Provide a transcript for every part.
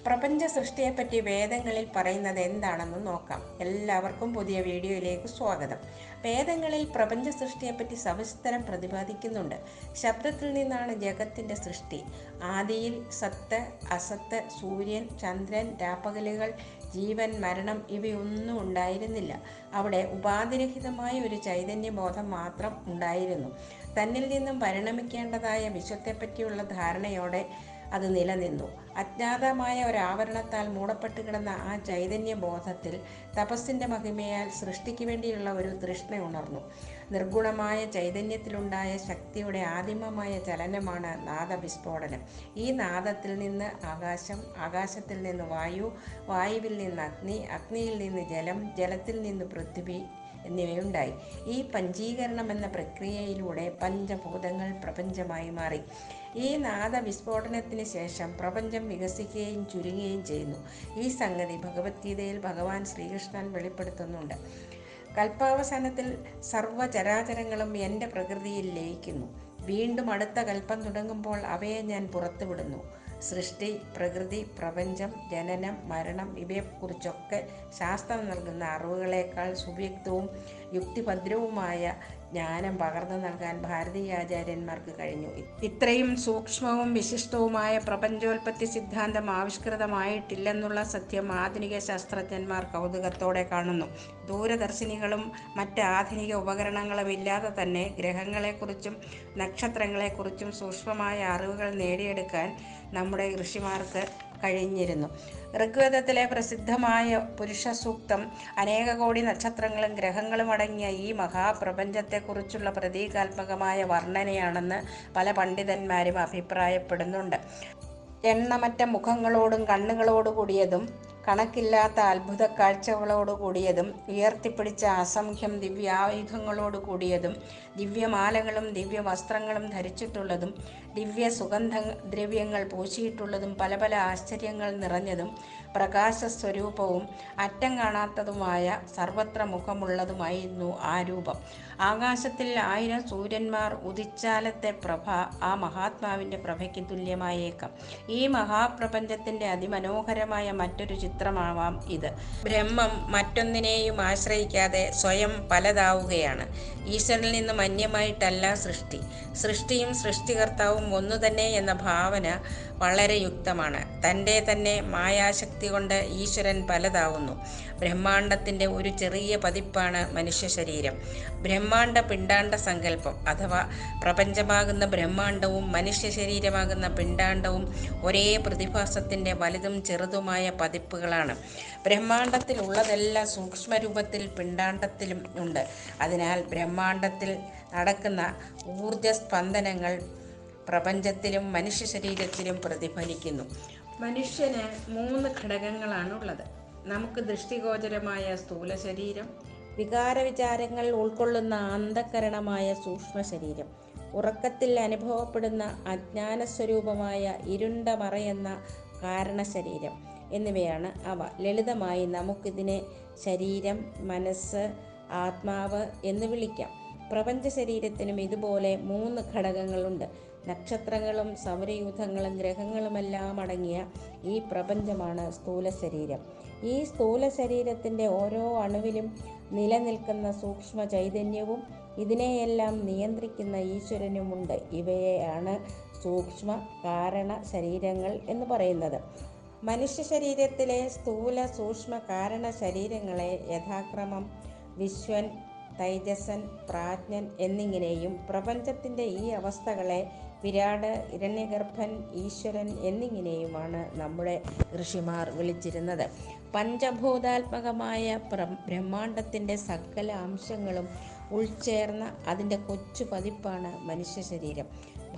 പ്രപഞ്ച സൃഷ്ടിയെപ്പറ്റി വേദങ്ങളിൽ പറയുന്നത് എന്താണെന്ന് നോക്കാം. എല്ലാവർക്കും പുതിയ വീഡിയോയിലേക്ക് സ്വാഗതം. വേദങ്ങളിൽ പ്രപഞ്ച സൃഷ്ടിയെപ്പറ്റി സവിസ്തരം പ്രതിപാദിക്കുന്നുണ്ട്. ശബ്ദത്തിൽ നിന്നാണ് ജഗത്തിൻ്റെ സൃഷ്ടി. ആദിയിൽ സത്ത്, അസത്ത്, സൂര്യൻ, ചന്ദ്രൻ, രാപ്പകലുകൾ, ജീവൻ, മരണം ഇവയൊന്നും ഉണ്ടായിരുന്നില്ല. അവിടെ ഉപാധിരഹിതമായ ഒരു ചൈതന്യബോധം മാത്രം ഉണ്ടായിരുന്നു. തന്നിൽ നിന്നും പരിണമിക്കേണ്ടതായ വിശ്വത്തെപ്പറ്റിയുള്ള ധാരണയോടെ അത് നിലനിന്നു. അജ്ഞാതമായ ഒരാവരണത്താൽ മൂടപ്പെട്ട് കിടന്ന ആ ചൈതന്യബോധത്തിൽ തപസ്സിൻ്റെ മഹിമയാൽ സൃഷ്ടിക്ക് വേണ്ടിയുള്ള ഒരു തൃഷ്ണ ഉണർന്നു. നിർഗുണമായ ചൈതന്യത്തിലുണ്ടായ ശക്തിയുടെ ആദിമമായ ചലനമാണ് നാദവിസ്ഫോടനം. ഈ നാദത്തിൽ നിന്ന് ആകാശം, ആകാശത്തിൽ നിന്ന് വായു, വായുവിൽ നിന്ന് അഗ്നി, അഗ്നിയിൽ നിന്ന് ജലം, ജലത്തിൽ നിന്ന് പൃഥ്വി എന്നിവയുണ്ടായി. ഈ പഞ്ചീകരണം എന്ന പ്രക്രിയയിലൂടെ പഞ്ചഭൂതങ്ങൾ പ്രപഞ്ചമായി മാറി. ഈ നാദവിസ്ഫോടനത്തിന് ശേഷം പ്രപഞ്ചം വികസിക്കുകയും ചുരുങ്ങുകയും ചെയ്യുന്നു. ഈ സംഗതി ഭഗവത്ഗീതയിൽ ഭഗവാൻ ശ്രീകൃഷ്ണൻ വെളിപ്പെടുത്തുന്നുണ്ട്. കൽപ്പാവസാനത്തിൽ സർവ്വചരാചരങ്ങളും എൻ്റെ പ്രകൃതിയിൽ ലയിക്കുന്നു. വീണ്ടും അടുത്ത കൽപ്പം തുടങ്ങുമ്പോൾ അവയെ ഞാൻ പുറത്തുവിടുന്നു. സൃഷ്ടി, പ്രകൃതി, പ്രപഞ്ചം, ജനനം, മരണം ഇവയെക്കുറിച്ചൊക്കെ ശാസ്ത്രം നൽകുന്ന അറിവുകളേക്കാൾ സുവ്യക്തവും യുക്തിഭദ്രവുമായ ജ്ഞാനം പകർന്നു നൽകാൻ ഭാരതീയ ആചാര്യന്മാർക്ക് കഴിഞ്ഞു. ഇത്രയും സൂക്ഷ്മവും വിശിഷ്ടവുമായ പ്രപഞ്ചോൽപത്തി സിദ്ധാന്തം ആവിഷ്കൃതമായിട്ടില്ലെന്നുള്ള സത്യം ആധുനിക ശാസ്ത്രജ്ഞന്മാർ കൗതുകത്തോടെ കാണുന്നു. ദൂരദർശിനികളും മറ്റ് ആധുനിക ഉപകരണങ്ങളും ഇല്ലാതെ തന്നെ ഗ്രഹങ്ങളെക്കുറിച്ചും നക്ഷത്രങ്ങളെക്കുറിച്ചും സൂക്ഷ്മമായ അറിവുകൾ നേടിയെടുക്കാൻ നമ്മുടെ ഋഷിമാർക്ക് കഴിഞ്ഞിരുന്നു. ഋഗ്വേദത്തിലെ പ്രസിദ്ധമായ പുരുഷ സൂക്തം അനേക കോടി നക്ഷത്രങ്ങളും ഗ്രഹങ്ങളും അടങ്ങിയ ഈ മഹാപ്രപഞ്ചത്തെക്കുറിച്ചുള്ള പ്രതീകാത്മകമായ വർണ്ണനയാണെന്ന് പല പണ്ഡിതന്മാരും അഭിപ്രായപ്പെടുന്നുണ്ട്. എണ്ണമറ്റ മുഖങ്ങളോടും കണ്ണുകളോടുകൂടിയതും കണക്കില്ലാത്ത അത്ഭുത കാഴ്ചകളോടുകൂടിയതും ഉയർത്തിപ്പിടിച്ച അസംഖ്യം ദിവ്യായുധങ്ങളോട് കൂടിയതും ദിവ്യമാലകളും ദിവ്യവസ്ത്രങ്ങളും ധരിച്ചിട്ടുള്ളതും ദിവ്യ സുഗന്ധദ്രവ്യങ്ങൾ പൂശിയിട്ടുള്ളതും പല പല ആശ്ചര്യങ്ങൾ നിറഞ്ഞതും പ്രകാശസ്വരൂപവും അറ്റം കാണാത്തതുമായ സർവത്ര മുഖമുള്ളതുമായിരുന്നു ആ രൂപം. ആകാശത്തിൽ 1000 സൂര്യന്മാർ ഉദിച്ചാലത്തെ പ്രഭ ആ മഹാത്മാവിൻ്റെ പ്രഭയ്ക്ക് തുല്യമായേക്കാം. ഈ മഹാപ്രപഞ്ചത്തിൻ്റെ അതിമനോഹരമായ മറ്റൊരു ചിത്രമാവാം ഇത്. ബ്രഹ്മം മറ്റൊന്നിനെയും ആശ്രയിക്കാതെ സ്വയം പലതാവുകയാണ്. ഈശ്വരനിൽ നിന്നും അന്യമായിട്ടല്ല സൃഷ്ടി. സൃഷ്ടിയും സൃഷ്ടികർത്താവും ഒന്നുതന്നെ എന്ന ഭാവന വളരെ യുക്തമാണ്. തൻ്റെ തന്നെ മായാശക്തി കൊണ്ട് ഈശ്വരൻ പലതാവുന്നു. ബ്രഹ്മാണ്ടത്തിൻ്റെ ഒരു ചെറിയ പതിപ്പാണ് മനുഷ്യ ശരീരം. ബ്രഹ്മാണ്ട പിണ്ടാണ്ട സങ്കല്പം അഥവാ പ്രപഞ്ചമാകുന്ന ബ്രഹ്മാണ്ടവും മനുഷ്യ ശരീരമാകുന്ന പിണ്ടാണ്ടവും ഒരേ പ്രതിഭാസത്തിൻ്റെ വലുതും ചെറുതുമായ പതിപ്പുകളാണ്. ബ്രഹ്മാണ്ടത്തിൽ ഉള്ളതെല്ലാം സൂക്ഷ്മരൂപത്തിൽ പിണ്ടാണ്ടത്തിലും ഉണ്ട്. അതിനാൽ ബ്രഹ്മാണ്ടത്തിൽ നടക്കുന്ന ഊർജസ്പന്ദനങ്ങൾ പ്രപഞ്ചത്തിലും മനുഷ്യ ശരീരത്തിലും പ്രതിഫലിക്കുന്നു. മനുഷ്യന് 3 ഘടകങ്ങളാണുള്ളത്. നമുക്ക് ദൃഷ്ടിഗോചരമായ സ്ഥൂല ശരീരം, വികാരവിചാരങ്ങൾ ഉൾക്കൊള്ളുന്ന അന്ധകരണമായ സൂക്ഷ്മ ശരീരം, ഉറക്കത്തിൽ അനുഭവപ്പെടുന്ന അജ്ഞാനസ്വരൂപമായ ഇരുണ്ട മറയെന്ന കാരണശരീരം എന്നിവയാണ് അവ. ലളിതമായി നമുക്കിതിനെ ശരീരം, മനസ്സ്, ആത്മാവ് എന്ന് വിളിക്കാം. പ്രപഞ്ച ശരീരത്തിനും ഇതുപോലെ 3 ഘടകങ്ങളുണ്ട്. നക്ഷത്രങ്ങളും സൗരയൂഥങ്ങളും ഗ്രഹങ്ങളുമെല്ലാം അടങ്ങിയ ഈ പ്രപഞ്ചമാണ് സ്ഥൂല ശരീരം. ഈ സ്ഥൂല ശരീരത്തിൻ്റെ ഓരോ അണുവിലും നിലനിൽക്കുന്ന സൂക്ഷ്മ ചൈതന്യവും ഇതിനെയെല്ലാം നിയന്ത്രിക്കുന്ന ഈശ്വരനുമുണ്ട്. ഇവയെയാണ് സൂക്ഷ്മ കാരണ ശരീരങ്ങൾ എന്ന് പറയുന്നത്. മനുഷ്യ ശരീരത്തിലെ സ്ഥൂല സൂക്ഷ്മ കാരണ ശരീരങ്ങളെ യഥാക്രമം വിശ്വൻ, തൈജസൻ, പ്രാജ്ഞൻ എന്നിങ്ങനെയും പ്രപഞ്ചത്തിൻ്റെ ഈ അവസ്ഥകളെ വിരാട്, ഹിരണ്യഗർഭൻ, ഈശ്വരൻ എന്നിങ്ങനെയുമാണ് നമ്മുടെ ഋഷിമാർ വിളിച്ചിരുന്നത്. പഞ്ചഭൂതാത്മകമായ ബ്രഹ്മാണ്ടത്തിൻ്റെ സകല അംശങ്ങളും ഉൾച്ചേർന്ന അതിൻ്റെ കൊച്ചു പതിപ്പാണ് മനുഷ്യ ശരീരം.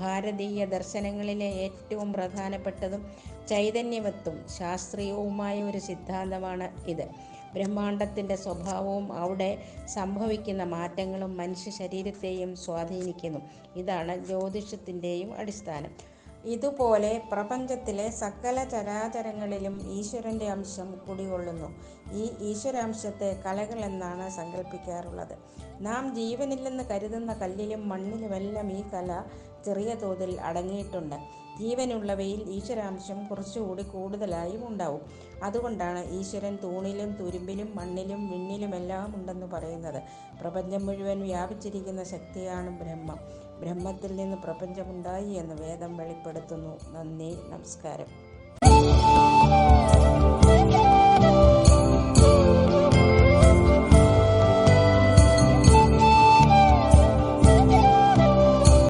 ഭാരതീയ ദർശനങ്ങളിലെ ഏറ്റവും പ്രധാനപ്പെട്ടതും ചൈതന്യവത്തും ശാസ്ത്രീയവുമായ ഒരു സിദ്ധാന്തമാണ് ഇത്. ബ്രഹ്മാണ്ടത്തിൻ്റെ സ്വഭാവവും അവിടെ സംഭവിക്കുന്ന മാറ്റങ്ങളും മനുഷ്യ ശരീരത്തെയും സ്വാധീനിക്കുന്നു. ഇതാണ് ജ്യോതിഷത്തിൻ്റെയും അടിസ്ഥാനം. ഇതുപോലെ പ്രപഞ്ചത്തിലെ സകല ചരാചരങ്ങളിലും ഈശ്വരൻ്റെ അംശം കുടികൊള്ളുന്നു. ഈ ഈശ്വരാംശത്തെ കലകൾ എന്നാണ് സങ്കല്പിക്കാറുള്ളത്. നാം ജീവനില്ലെന്ന് കരുതുന്ന കല്ലിലും മണ്ണിലുമെല്ലാം ഈ കല ചെറിയ തോതിൽ അടങ്ങിയിട്ടുണ്ട്. ജീവനുള്ളവയിൽ ഈശ്വരാംശം കുറച്ചുകൂടി കൂടുതലായും ഉണ്ടാവും. അതുകൊണ്ടാണ് ഈശ്വരൻ തൂണിലും തുരുമ്പിലും മണ്ണിലും വിണ്ണിലുമെല്ലാം ഉണ്ടെന്ന് പറയുന്നത്. പ്രപഞ്ചം മുഴുവൻ വ്യാപിച്ചിരിക്കുന്ന ശക്തിയാണ് ബ്രഹ്മം. ബ്രഹ്മത്തിൽ നിന്ന് പ്രപഞ്ചമുണ്ടായി എന്ന് വേദം വെളിപ്പെടുത്തുന്നു. നന്ദി, നമസ്കാരം.